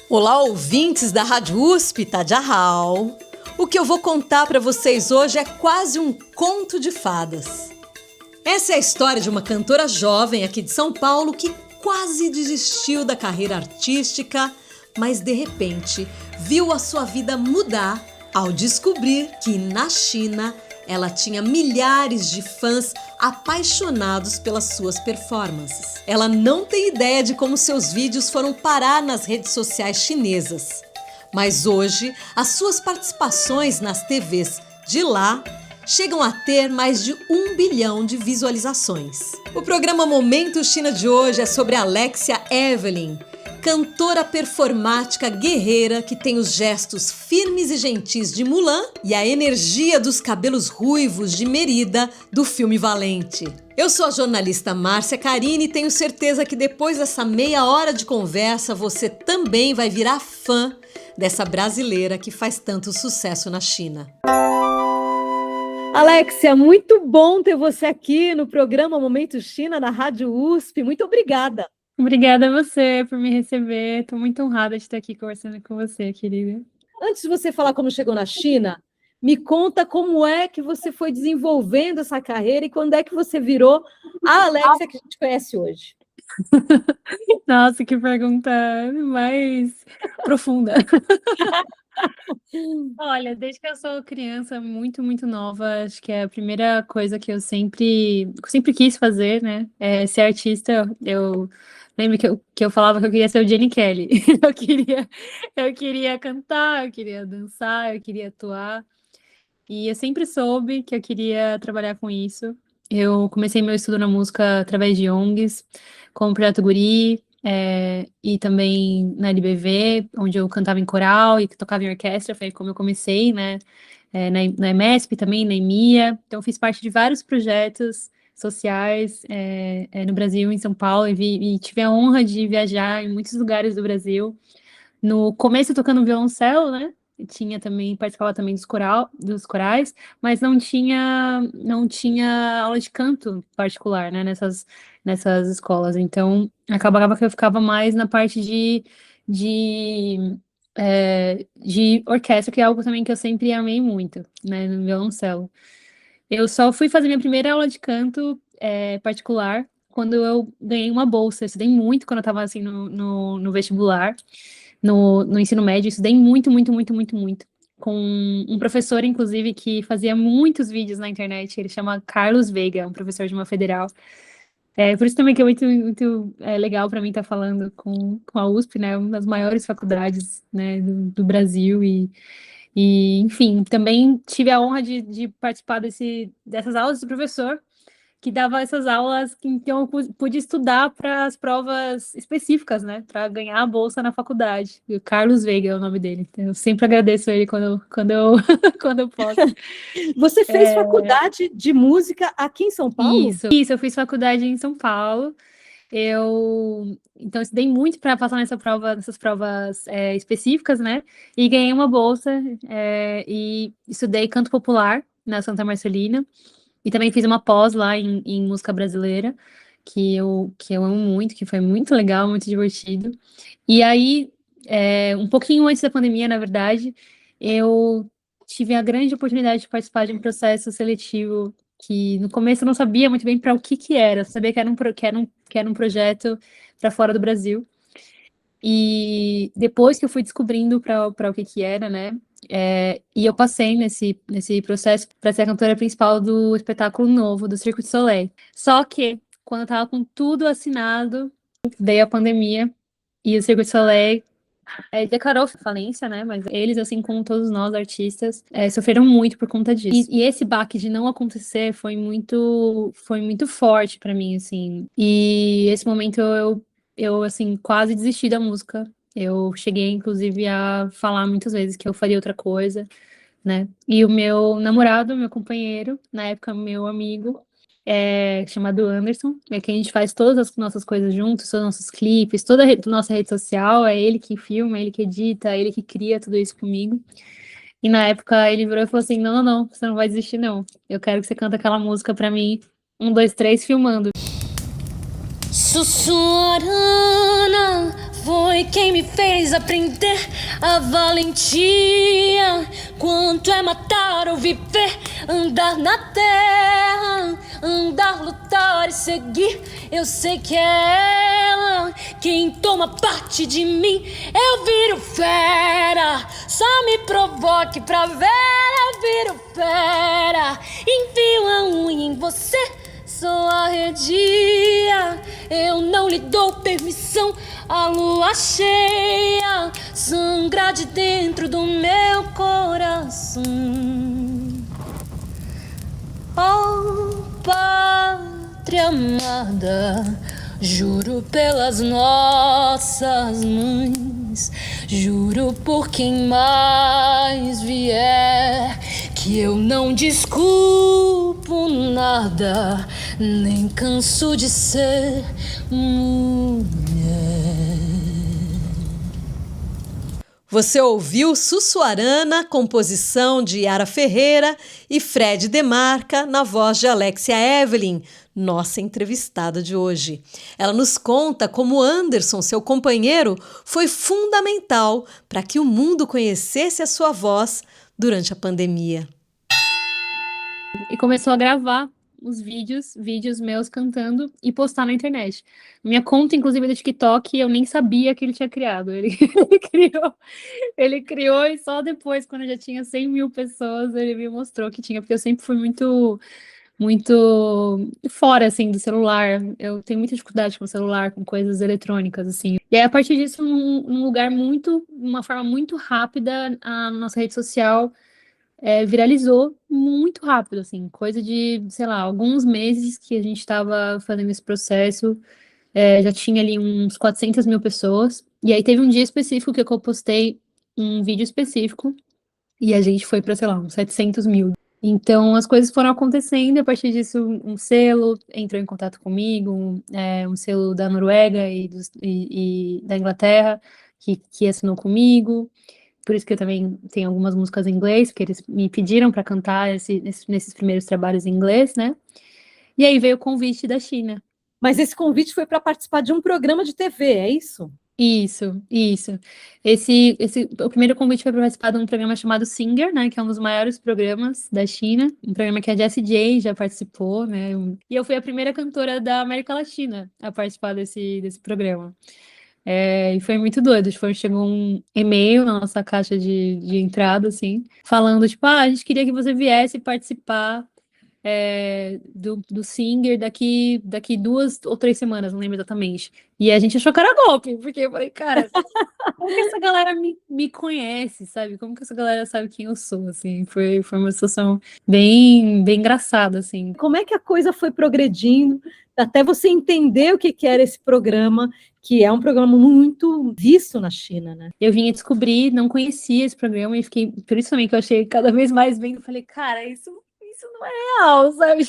Olá, ouvintes da Rádio USP, Tadjahal. O que eu vou contar para vocês hoje é quase um conto de fadas. Essa é a história de uma cantora jovem aqui de São Paulo que quase desistiu da carreira artística, mas de repente viu a sua vida mudar ao descobrir que na China ela tinha milhares de fãs apaixonados pelas suas performances. Ela não tem ideia de como seus vídeos foram parar nas redes sociais chinesas. Mas hoje, as suas participações nas TVs de lá chegam a ter mais de 1 bilhão de visualizações. O programa Momento China de hoje é sobre Alexia Evelyn, cantora performática guerreira que tem os gestos firmes e gentis de Mulan e a energia dos cabelos ruivos de Merida do filme Valente. Eu sou a jornalista Márcia Carini e tenho certeza que depois dessa meia hora de conversa você também vai virar fã dessa brasileira que faz tanto sucesso na China. Alexia, muito bom ter você aqui no programa Momento China na Rádio USP. Muito obrigada. Obrigada a você por me receber. Estou muito honrada de estar aqui conversando com você, querida. Antes de você falar como chegou na China, me conta como é que você foi desenvolvendo essa carreira e quando é que você virou a Alexia que a gente conhece hoje. Nossa, que pergunta mais profunda. Olha, desde que eu sou criança, muito nova, acho que é a primeira coisa que eu sempre quis fazer, né? É ser artista. Eu lembro que eu falava que eu queria ser o Jenny Kelly. Eu queria cantar, eu queria dançar, eu queria atuar. E eu sempre soube que eu queria trabalhar com isso. Eu comecei meu estudo na música através de ONGs, como Projeto Guri, e também na LBV, onde eu cantava em coral e tocava em orquestra, foi como eu comecei, né? Na EMESP também, na EMIA. Então, fiz parte de vários projetos sociais no Brasil, em São Paulo, e tive a honra de viajar em muitos lugares do Brasil. No começo, tocando violoncelo, né? Participava também dos corais, mas não tinha aula de canto particular, né, nessas escolas. Então, acabava que eu ficava mais na parte de orquestra, que é algo também que eu sempre amei muito, né, no violoncelo. Eu só fui fazer minha primeira aula de canto particular quando eu ganhei uma bolsa. Eu estudei muito quando eu estava assim, no vestibular. No ensino médio, eu estudei muito, com um professor, inclusive, que fazia muitos vídeos na internet. Ele chama Carlos Veiga, um professor de uma federal. Por isso também que é muito legal para mim estar falando com a USP, né, uma das maiores faculdades, né, do Brasil. Enfim, também tive a honra de participar dessas aulas do professor, que dava essas aulas, então eu pude estudar para as provas específicas, né, para ganhar a bolsa na faculdade. E o Carlos Veiga é o nome dele. Então, eu sempre agradeço ele quando eu quando eu posso. Você fez faculdade de música aqui em São Paulo? Isso, eu fiz faculdade em São Paulo. Então, estudei muito para passar nessas provas específicas, né? E ganhei uma bolsa e estudei canto popular na Santa Marcelina. E também fiz uma pós lá em música brasileira, que eu amo muito, que foi muito legal, muito divertido. E aí, um pouquinho antes da pandemia, na verdade, eu tive a grande oportunidade de participar de um processo seletivo que no começo eu não sabia muito bem para o que era. Eu sabia que era um projeto para fora do Brasil. E depois que eu fui descobrindo para o que era, né? E eu passei nesse processo para ser a cantora principal do espetáculo novo do Cirque du Soleil. Só que, quando eu estava com tudo assinado, veio a pandemia e o Cirque du Soleil declarou falência, né? Mas eles, assim como todos nós, artistas, sofreram muito por conta disso. E esse baque de não acontecer foi muito forte para mim, assim. E esse momento eu assim, quase desisti da música. Eu cheguei, inclusive, a falar muitas vezes que eu faria outra coisa, né? E o meu namorado, meu companheiro, na época, meu amigo, chamado Anderson, que a gente faz todas as nossas coisas juntos, todos os nossos clipes, toda a nossa rede social, é ele que filma, é ele que edita, é ele que cria tudo isso comigo. E na época ele virou e falou assim: não, você não vai desistir, não. Eu quero que você cante aquela música pra mim, 1, 2, 3, filmando. Sussurana foi quem me fez aprender a valentia. Quanto é matar ou viver, andar na terra, andar, lutar e seguir. Eu sei que é ela quem toma parte de mim. Eu viro fera, só me provoque pra ver. Eu viro fera, enfio a unha em você. Sou arredia, eu não lhe dou permissão. A lua cheia sangra de dentro do meu coração. Oh, pátria amada, juro pelas nossas mães, juro por quem mais vier, que eu não desculpo nada, nem canso de ser mulher. Você ouviu Sussuarana, composição de Yara Ferreira e Fred Demarca, na voz de Alexia Evelyn, nossa entrevistada de hoje. Ela nos conta como Anderson, seu companheiro, foi fundamental para que o mundo conhecesse a sua voz durante a pandemia. E começou a gravar os vídeos meus cantando e postar na internet. Minha conta, inclusive, do TikTok, eu nem sabia que ele tinha criado. Ele criou e só depois, quando já tinha 100 mil pessoas, ele me mostrou que tinha, porque eu sempre fui muito fora, assim, do celular. Eu tenho muita dificuldade com o celular, com coisas eletrônicas, assim. E aí, a partir disso, uma forma muito rápida, a nossa rede social viralizou muito rápido, assim, coisa de, sei lá, alguns meses que a gente estava fazendo esse processo, já tinha ali uns 400 mil pessoas, e aí teve um dia específico que eu postei um vídeo específico, e a gente foi para, sei lá, uns 700 mil. Então, as coisas foram acontecendo, e a partir disso, um selo entrou em contato comigo, um selo da Noruega e da Inglaterra, que assinou comigo. Por isso que eu também tenho algumas músicas em inglês, porque eles me pediram para cantar nesses primeiros trabalhos em inglês, né? E aí veio o convite da China. Mas esse convite foi para participar de um programa de TV, é isso? Isso. O primeiro convite foi para participar de um programa chamado Singer, né? Que é um dos maiores programas da China. Um programa que a Jessie J já participou, né? E eu fui a primeira cantora da América Latina a participar desse programa. E foi muito doido. Chegou um e-mail na nossa caixa de entrada, assim, falando, tipo, a gente queria que você viesse participar do Singer daqui 2 ou 3 semanas, não lembro exatamente. E a gente achou que era golpe, porque eu falei, cara, como que essa galera me conhece, sabe? Como que essa galera sabe quem eu sou, assim? Foi uma situação bem, bem engraçada, assim. Como é que a coisa foi progredindo até você entender o que era esse programa, que é um programa muito visto na China, né? Eu vim a descobrir, não conhecia esse programa e fiquei, por isso também que eu achei cada vez mais vendo, falei, cara, isso não é real, sabe?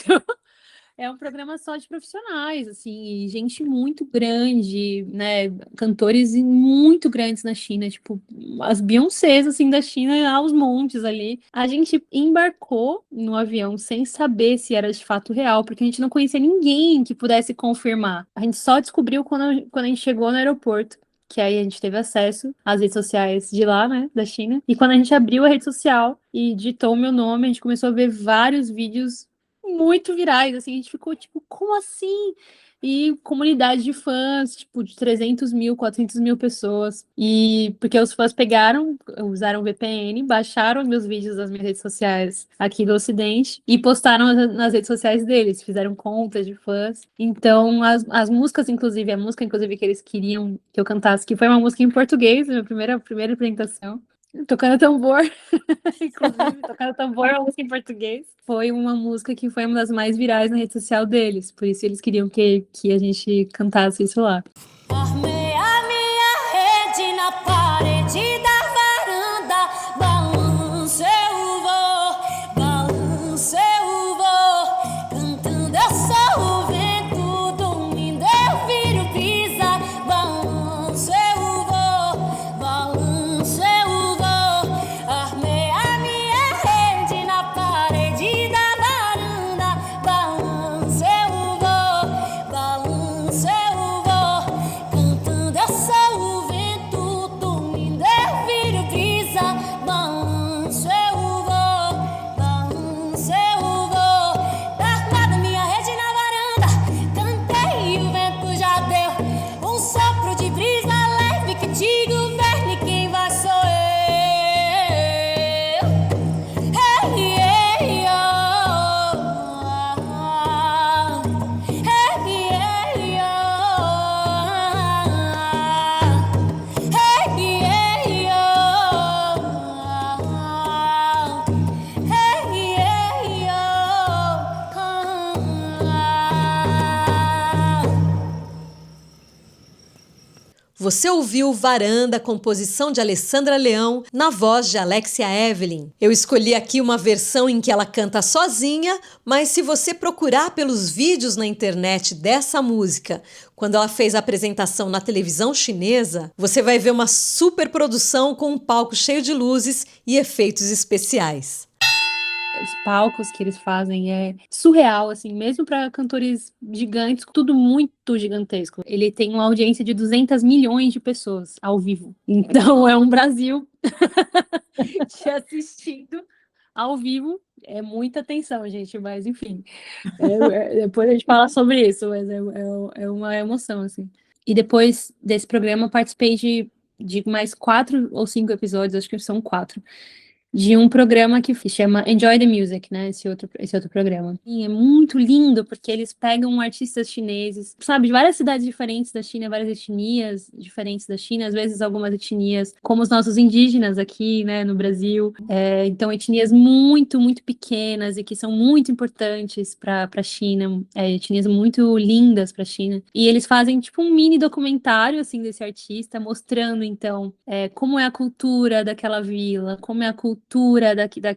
É um programa só de profissionais, assim, e gente muito grande, né? Cantores muito grandes na China, tipo, as Beyoncés, assim, da China, aos montes ali. A gente embarcou no avião sem saber se era de fato real, porque a gente não conhecia ninguém que pudesse confirmar. A gente só descobriu quando a gente chegou no aeroporto, que aí a gente teve acesso às redes sociais de lá, né, da China. E quando a gente abriu a rede social e digitou o meu nome, a gente começou a ver vários vídeos muito virais, assim, a gente ficou tipo, como assim? E comunidade de fãs, tipo, de 300 mil, 400 mil pessoas. E porque os fãs usaram VPN, baixaram os meus vídeos das minhas redes sociais aqui do Ocidente e postaram nas redes sociais deles, fizeram contas de fãs. Então, as músicas, inclusive, a música, inclusive, que eles queriam que eu cantasse, que foi uma música em português, minha primeira apresentação. Tocando tambor, inclusive, tocando tambor é uma música em português. Foi uma música que foi uma das mais virais na rede social deles, por isso eles queriam que a gente cantasse isso lá. Armei a minha rede na parede da varanda, balance eu vou, cantando eu sou o vento, dormindo eu viro brisa, balance eu vou, armei a minha rede na parede da varanda, balance eu vou, cantando Você ouviu Varanda, composição de Alessandra Leão, na voz de Alexia Evelyn. Eu escolhi aqui uma versão em que ela canta sozinha, mas se você procurar pelos vídeos na internet dessa música, quando ela fez a apresentação na televisão chinesa, você vai ver uma super produção com um palco cheio de luzes e efeitos especiais. Os palcos que eles fazem é surreal, assim, mesmo para cantores gigantes, tudo muito gigantesco. Ele tem uma audiência de 200 milhões de pessoas ao vivo. Então é um Brasil te assistindo ao vivo. É muita atenção, gente, mas enfim. Depois a gente fala sobre isso, mas é uma emoção, assim. E depois desse programa, eu participei de mais 4 ou 5 episódios, acho que são 4. De um programa que se chama Enjoy the Music, né? Esse outro programa. E é muito lindo, porque eles pegam artistas chineses, sabe, de várias cidades diferentes da China, várias etnias diferentes da China, às vezes algumas etnias, como os nossos indígenas aqui, né, no Brasil. Então, etnias muito, muito pequenas e que são muito importantes para a China, etnias muito lindas para a China. E eles fazem, tipo, um mini documentário, assim, desse artista, mostrando, então, como é a cultura daquela vila, como é a cultura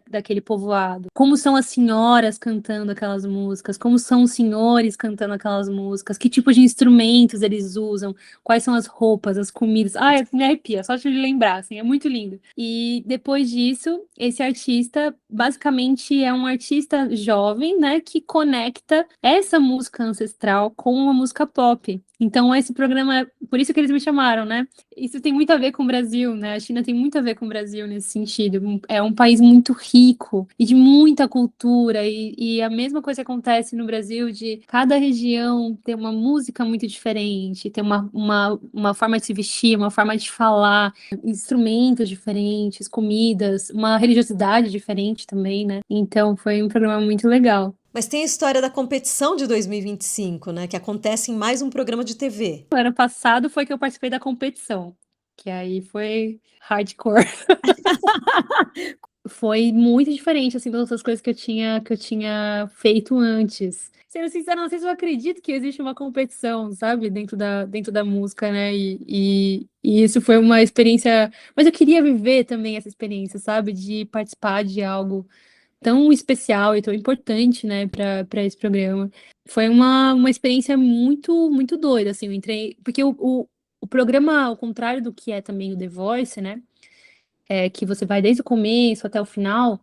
daquele povoado, como são as senhoras cantando aquelas músicas, como são os senhores cantando aquelas músicas, que tipo de instrumentos eles usam, quais são as roupas, as comidas. Me arrepia, só de lembrar, assim, é muito lindo. E depois disso, esse artista, basicamente, é um artista jovem, né, que conecta essa música ancestral com uma música pop. Então, esse programa, por isso que eles me chamaram, né? Isso tem muito a ver com o Brasil, né? A China tem muito a ver com o Brasil nesse sentido. É um país muito rico e de muita cultura, e a mesma coisa acontece no Brasil, de cada região ter uma música muito diferente, ter uma forma de se vestir, uma forma de falar, instrumentos diferentes, comidas, uma religiosidade diferente também, né? Então, foi um programa muito legal. Mas tem a história da competição de 2025, né? Que acontece em mais um programa de TV. O ano passado foi que eu participei da competição, que aí foi hardcore. Foi muito diferente, assim, das outras coisas que eu tinha feito antes. Sendo sincera, não sei se eu acredito que existe uma competição, sabe? Dentro da música, né? E isso foi uma experiência... Mas eu queria viver também essa experiência, sabe? De participar de algo tão especial e tão importante, né, para esse programa. Foi uma experiência muito, muito doida, assim, eu entrei... Porque o programa, ao contrário do que é também o The Voice, né, que você vai desde o começo até o final,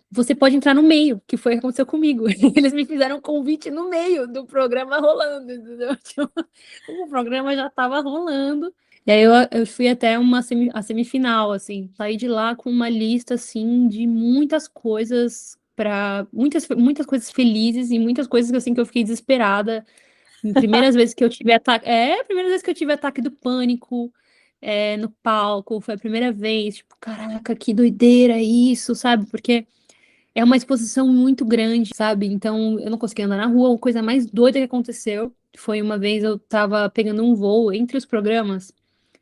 você pode entrar no meio, que foi o que aconteceu comigo. Eles me fizeram um convite no meio do programa rolando, entendeu? Tipo, o programa já estava rolando. E aí eu fui até a semifinal, assim, saí de lá com uma lista, assim, de muitas coisas, muitas coisas felizes e muitas coisas, assim, que eu fiquei desesperada. Primeiras vezes que eu tive ataque, primeira vez que eu tive ataque do pânico, no palco, foi a primeira vez, tipo, caraca, que doideira isso, sabe? Porque é uma exposição muito grande, sabe? Então eu não conseguia andar na rua. A coisa mais doida que aconteceu foi uma vez eu tava pegando um voo entre os programas.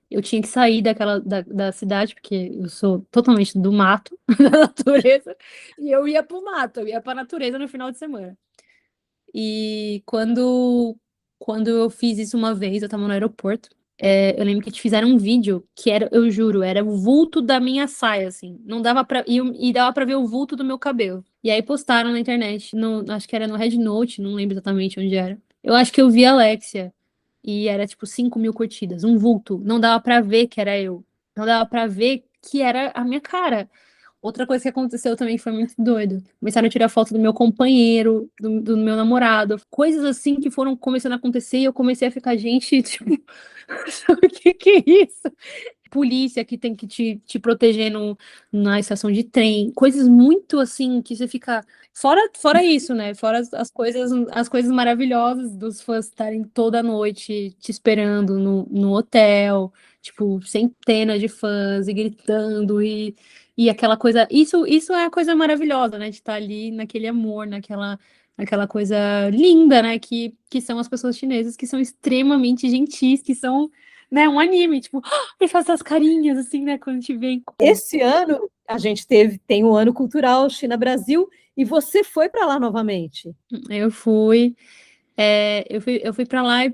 Eu tinha que sair da cidade, porque eu sou totalmente do mato, da natureza, e eu ia pro mato, eu ia pra natureza no final de semana. E quando eu fiz isso uma vez, eu tava no aeroporto, eu lembro que te fizeram um vídeo que era, eu juro, era o vulto da minha saia, assim. Não dava pra. E dava pra ver o vulto do meu cabelo. E aí postaram na internet, acho que era no Red Note, não lembro exatamente onde era. Eu acho que eu vi a Alexia. E era tipo 5.000 curtidas, um vulto. Não dava pra ver que era eu. Não dava pra ver que era a minha cara. Outra coisa que aconteceu também foi muito doido. Começaram a tirar foto do meu companheiro, do meu namorado. Coisas assim que foram começando a acontecer e eu comecei a ficar, gente, tipo, o que é isso? Polícia que tem que te proteger na estação de trem. Coisas muito assim que você fica... Fora isso, né? Fora as coisas maravilhosas dos fãs estarem toda noite te esperando no hotel. Tipo, centenas de fãs e gritando e aquela coisa, isso é a coisa maravilhosa, né? De estar ali naquele amor, naquela coisa linda, né? Que são as pessoas chinesas, que são extremamente gentis, que são, né, um anime, tipo, e faz essas carinhas, assim, né? Quando te vê. Esse ano, a gente tem o Ano Cultural China-Brasil, e você foi para lá novamente. Eu fui. Eu fui para lá e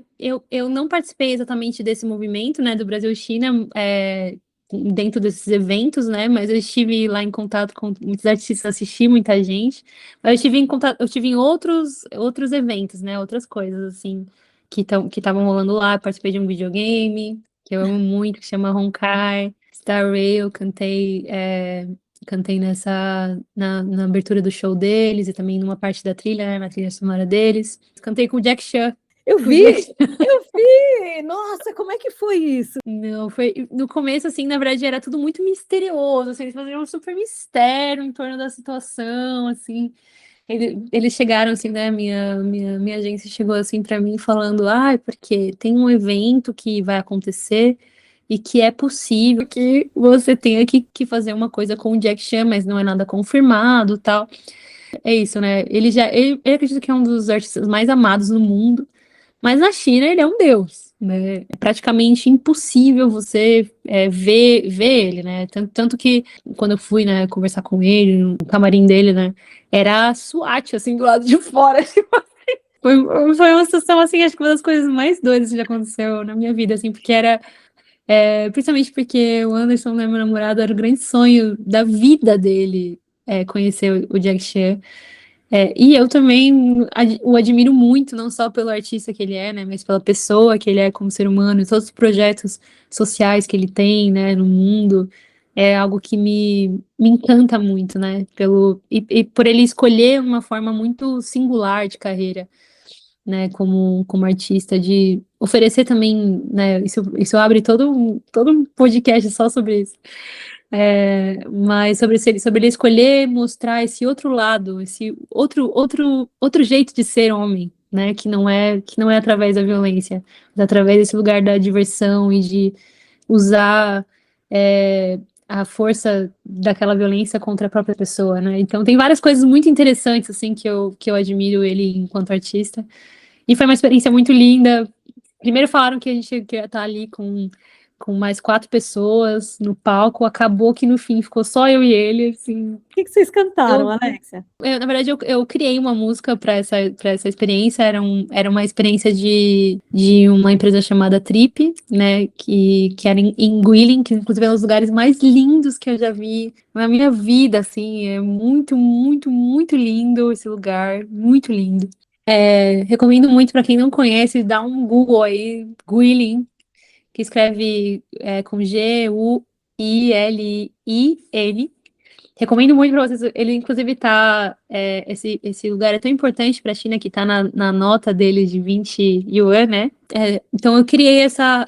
eu não participei exatamente desse movimento, né, do Brasil-China, dentro desses eventos, né, mas eu estive lá em contato com muitos artistas, assisti muita gente, mas eu tive em outros eventos, né, outras coisas, assim, que estavam rolando lá. Eu participei de um videogame, que eu amo muito, que chama Honkai, Star Rail, cantei na abertura do show deles e também numa parte da trilha, né, na trilha sonora deles. Cantei com o Jack Chan. Eu vi! Nossa, como é que foi isso? Não, foi no começo, assim, na verdade, era tudo muito misterioso, assim, eles faziam um super mistério em torno da situação, assim. Eles chegaram, assim, né, minha agência chegou, assim, para mim falando, porque tem um evento que vai acontecer e que é possível que você tenha que fazer uma coisa com o Jack Chan, mas não é nada confirmado, tal. É isso, né, ele acredito que é um dos artistas mais amados no mundo, mas na China ele é um deus, né? É praticamente impossível você ver ele, né? Tanto que quando eu fui, né, conversar com ele, no camarim dele, né, era a SWAT, assim, do lado de fora. Tipo assim. Foi uma situação, assim, acho que uma das coisas mais doidas que já aconteceu na minha vida, assim, porque principalmente porque o Anderson, né, meu namorado, era o grande sonho da vida dele, conhecer o Jack Chan. E eu também o admiro muito, não só pelo artista que ele é, né, mas pela pessoa que ele é como ser humano, e todos os projetos sociais que ele tem, né, no mundo. É algo que me encanta muito, né, e por ele escolher uma forma muito singular de carreira, né, como artista, de oferecer também, né, isso abre todo um podcast só sobre isso. Mas sobre ele escolher mostrar esse outro lado, esse outro jeito de ser homem, né? Que não é através da violência, mas através desse lugar da diversão e de usar a força daquela violência contra a própria pessoa, né? Então tem várias coisas muito interessantes assim que eu admiro ele enquanto artista. E foi uma experiência muito linda. Primeiro falaram que a gente ia estar ali com mais 4 pessoas no palco, acabou que no fim ficou só eu e ele, assim. O que vocês cantaram, Alexia? Na verdade, eu criei uma música para essa experiência, era uma experiência de uma empresa chamada Trip, né, que era em Guilin, que inclusive é um dos lugares mais lindos que eu já vi na minha vida, assim, é muito, muito, muito lindo esse lugar, muito lindo. Recomendo muito para quem não conhece, dá um Google aí, Guilin, que escreve com Guilin. Recomendo muito para vocês. Ele, inclusive, esse lugar é tão importante para a China que está na nota dele de 20 yuan, né? Então, eu criei essa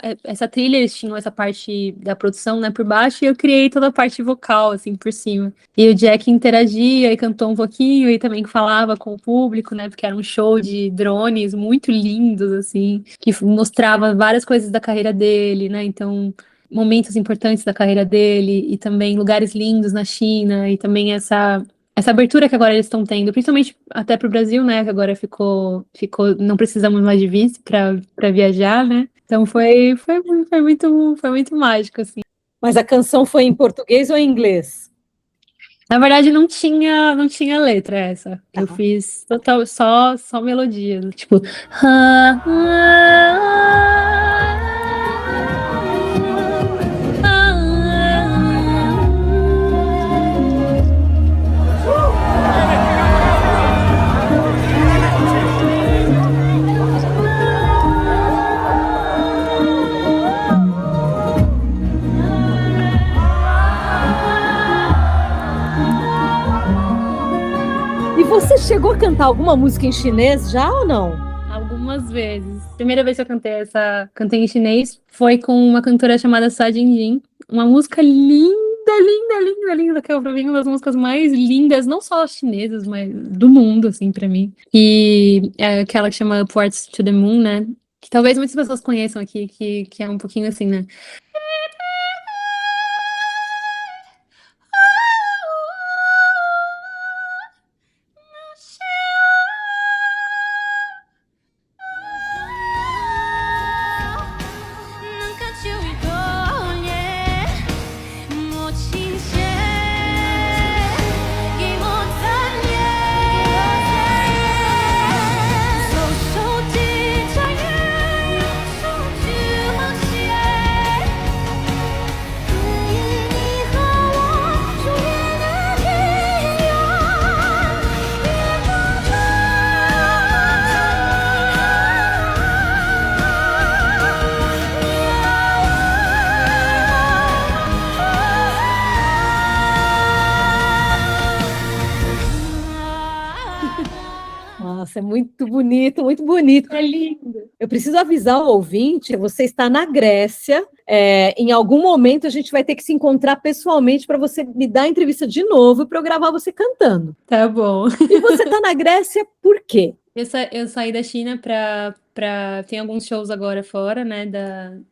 trilha, eles tinham essa parte da produção, né, por baixo, e eu criei toda a parte vocal, assim, por cima. E o Jack interagia e cantou um pouquinho, e também falava com o público, né, porque era um show de drones muito lindos, assim, que mostrava várias coisas da carreira dele, né? Então, momentos importantes da carreira dele e também lugares lindos na China e também essa abertura que agora eles estão tendo, principalmente até para o Brasil, né, que agora ficou, não precisamos mais de visto para viajar, né? Então foi muito mágico, assim. Mas a canção foi em português ou em inglês? Na verdade, não tinha letra essa. Eu fiz total só melodia, tipo Você chegou a cantar alguma música em chinês já ou não? Algumas vezes. Primeira vez que eu cantei em chinês foi com uma cantora chamada Sa Jinjin. Uma música linda, linda, linda, linda, que é pra mim uma das músicas mais lindas, não só chinesas, mas do mundo, assim, pra mim. E é aquela que chama Ports to the Moon, né? Que talvez muitas pessoas conheçam aqui, que é um pouquinho assim, né? Nossa, é muito bonito, muito bonito. É lindo. Eu preciso avisar o ouvinte, você está na Grécia, em algum momento a gente vai ter que se encontrar pessoalmente para você me dar a entrevista de novo para eu gravar você cantando. Tá bom. E você está na Grécia por quê? Eu saí da China tem alguns shows agora fora, né,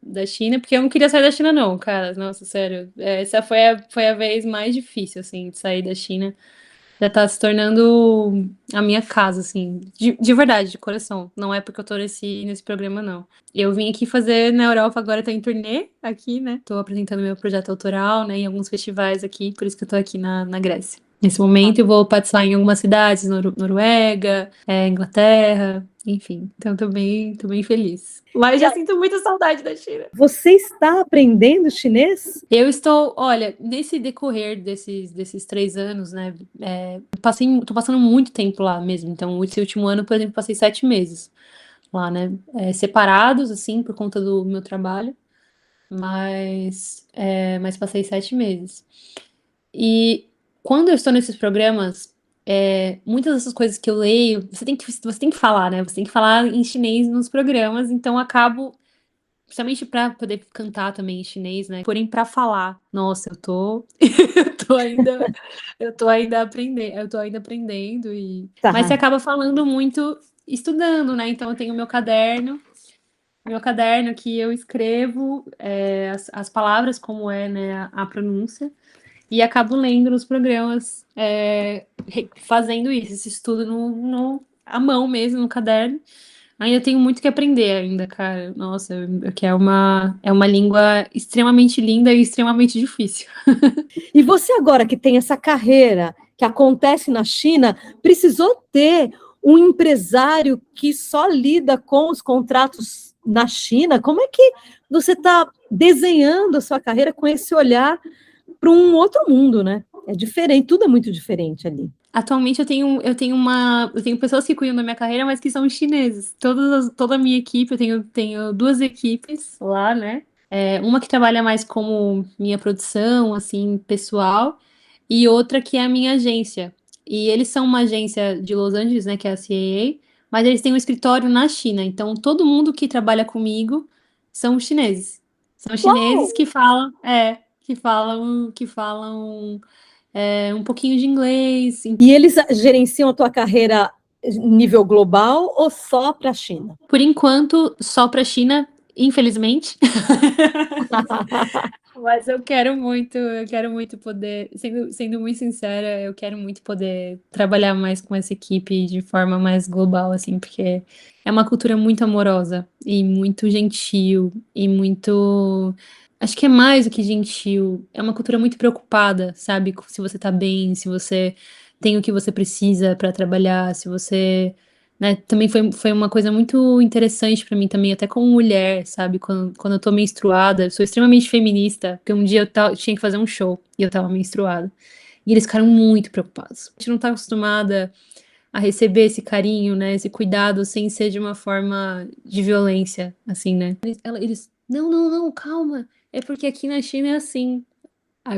da China, porque eu não queria sair da China não, cara, nossa, sério, essa foi a vez mais difícil, assim, de sair da China, já tá se tornando a minha casa, assim, de verdade, de coração, não é porque eu tô nesse programa, não. Eu vim aqui fazer na Europa, agora tô em turnê aqui, né, tô apresentando meu projeto autoral, né, em alguns festivais aqui, por isso que eu tô aqui na Grécia. Nesse momento eu vou participar em algumas cidades, Noruega, Inglaterra, enfim. Então tô bem feliz. Mas já sinto muita saudade da China. Você está aprendendo chinês? Eu estou, olha, nesse decorrer desses 3 anos, né? Tô passando muito tempo lá mesmo. Então, esse último ano, por exemplo, passei 7 meses lá, né? Separados, assim, por conta do meu trabalho. Mas passei 7 meses. E quando eu estou nesses programas, muitas dessas coisas que eu leio, você tem que falar, né? Você tem que falar em chinês nos programas, então eu acabo, principalmente para poder cantar também em chinês, né? Porém, para falar, nossa, eu tô ainda aprendendo Tá. mas você acaba falando muito estudando, né? Então eu tenho meu caderno que eu escrevo as palavras como né, a pronúncia. E acabo lendo nos programas, fazendo isso, esse estudo à mão mesmo, no caderno. Ainda tenho muito que aprender ainda, cara. Nossa, que é uma língua extremamente linda e extremamente difícil. E você agora que tem essa carreira que acontece na China, precisou ter um empresário que só lida com os contratos na China? Como é que você está desenhando a sua carreira com esse olhar para um outro mundo, né? É diferente, tudo é muito diferente ali. Atualmente eu tenho pessoas que cuidam da minha carreira, mas que são chineses. Toda a minha equipe, eu tenho 2 equipes lá, né? Uma que trabalha mais como minha produção, assim, pessoal, e outra que é a minha agência. E eles são uma agência de Los Angeles, né, que é a CAA, mas eles têm um escritório na China. Então, todo mundo que trabalha comigo são chineses. São chineses que falam um pouquinho de inglês. E eles gerenciam a tua carreira nível global ou só para a China? Por enquanto, só para a China, infelizmente. Mas eu quero muito poder, sendo muito sincera, eu quero muito poder trabalhar mais com essa equipe de forma mais global, assim, porque é uma cultura muito amorosa e muito gentil e muito. Acho que é mais do que gentil, é uma cultura muito preocupada, sabe? Se você tá bem, se você tem o que você precisa para trabalhar, se você, né? Também foi uma coisa muito interessante para mim também, até como mulher, sabe? Quando eu tô menstruada, eu sou extremamente feminista, porque um dia eu tinha que fazer um show e eu tava menstruada. E eles ficaram muito preocupados. A gente não tá acostumada a receber esse carinho, né? Esse cuidado sem ser de uma forma de violência, assim, né? Eles não, calma. É porque aqui na China é assim.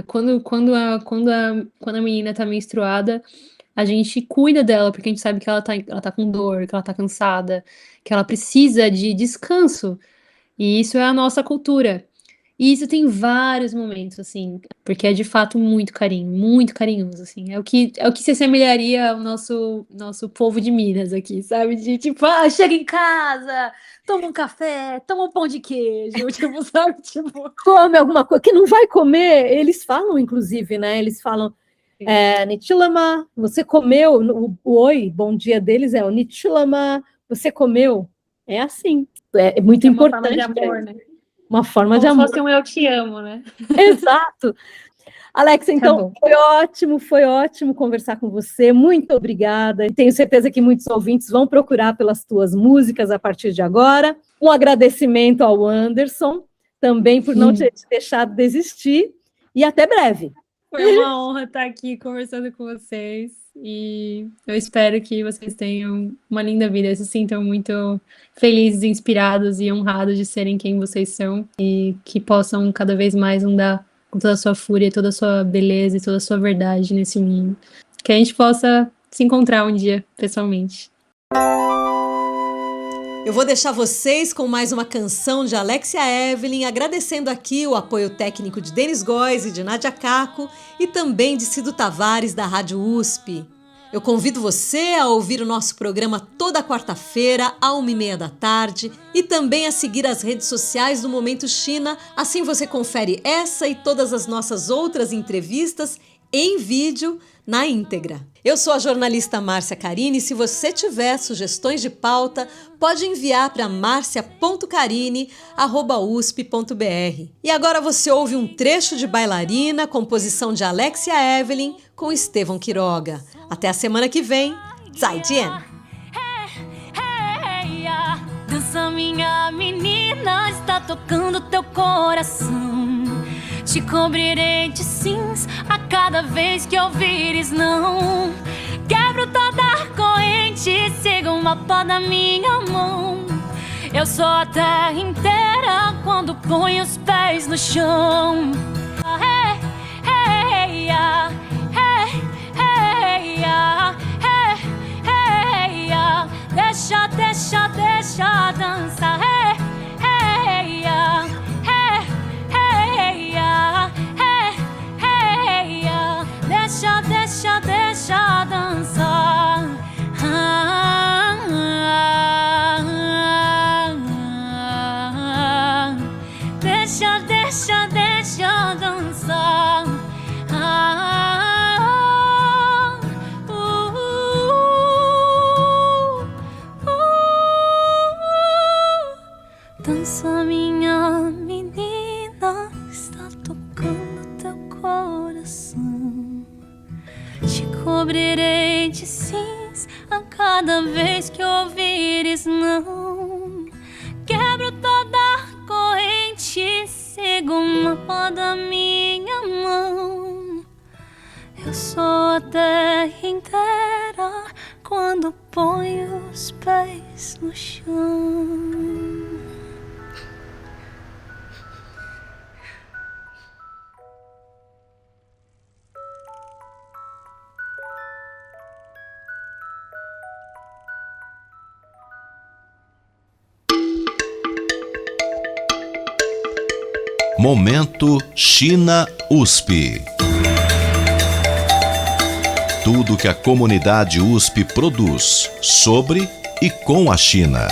Quando a menina tá menstruada, a gente cuida dela, porque a gente sabe que ela tá com dor, que ela tá cansada, que ela precisa de descanso. E isso é a nossa cultura. E isso tem vários momentos, assim, porque é de fato muito carinho, muito carinhoso, assim. É o que se assemelharia ao nosso povo de Minas aqui, sabe? De tipo, chega em casa, toma um café, toma um pão de queijo, tipo, sabe? Tipo. Come alguma coisa que não vai comer, eles falam, inclusive, né? Eles falam, Nichilama, você comeu? O oi, bom dia deles é o Nichilama, você comeu? É assim, é muito importante. Uma forma de amor, né? Uma forma Como de amor. se fosse um eu te amo, né? Exato. Alex, então foi ótimo conversar com você. Muito obrigada. E tenho certeza que muitos ouvintes vão procurar pelas tuas músicas a partir de agora. Um agradecimento ao Anderson também por não ter te deixado desistir. E até breve. Foi uma honra estar aqui conversando com vocês e eu espero que vocês tenham uma linda vida, se sintam muito felizes, inspirados e honrados de serem quem vocês são e que possam cada vez mais andar com toda a sua fúria, toda a sua beleza e toda a sua verdade nesse mundo. Que a gente possa se encontrar um dia pessoalmente. Eu vou deixar vocês com mais uma canção de Alexia Evelyn, agradecendo aqui o apoio técnico de Denis Góes e de Nádia Caco e também de Cido Tavares, da Rádio USP. Eu convido você a ouvir o nosso programa toda quarta-feira, à 13h30, e também a seguir as redes sociais do Momento China, assim você confere essa e todas as nossas outras entrevistas em vídeo na íntegra. Eu sou a jornalista Márcia Carini e se você tiver sugestões de pauta, pode enviar para marcia.carini@usp.br. E agora você ouve um trecho de Bailarina, composição de Alexia Evelyn, com Estevão Quiroga. Até a semana que vem. Zaijian! Dança, minha menina, está tocando teu coração. Te cobrirei de sims a cada vez que ouvires não. Quebro toda a corrente, siga uma pó da minha mão. Eu sou a terra inteira quando ponho os pés no chão. Deixa, deixa, deixa dançar. Deixa, deixa, deixa dançar. Deixa, deixa, deixa dançar. Dança, minha menina, está tocando teu coração. Te cobrirei de sims a cada vez que ouvires não. Quebro toda a corrente, sigo uma pó da minha mão. Eu sou a terra inteira quando ponho os pés no chão. Momento China USP. Tudo que a comunidade USP produz sobre e com a China.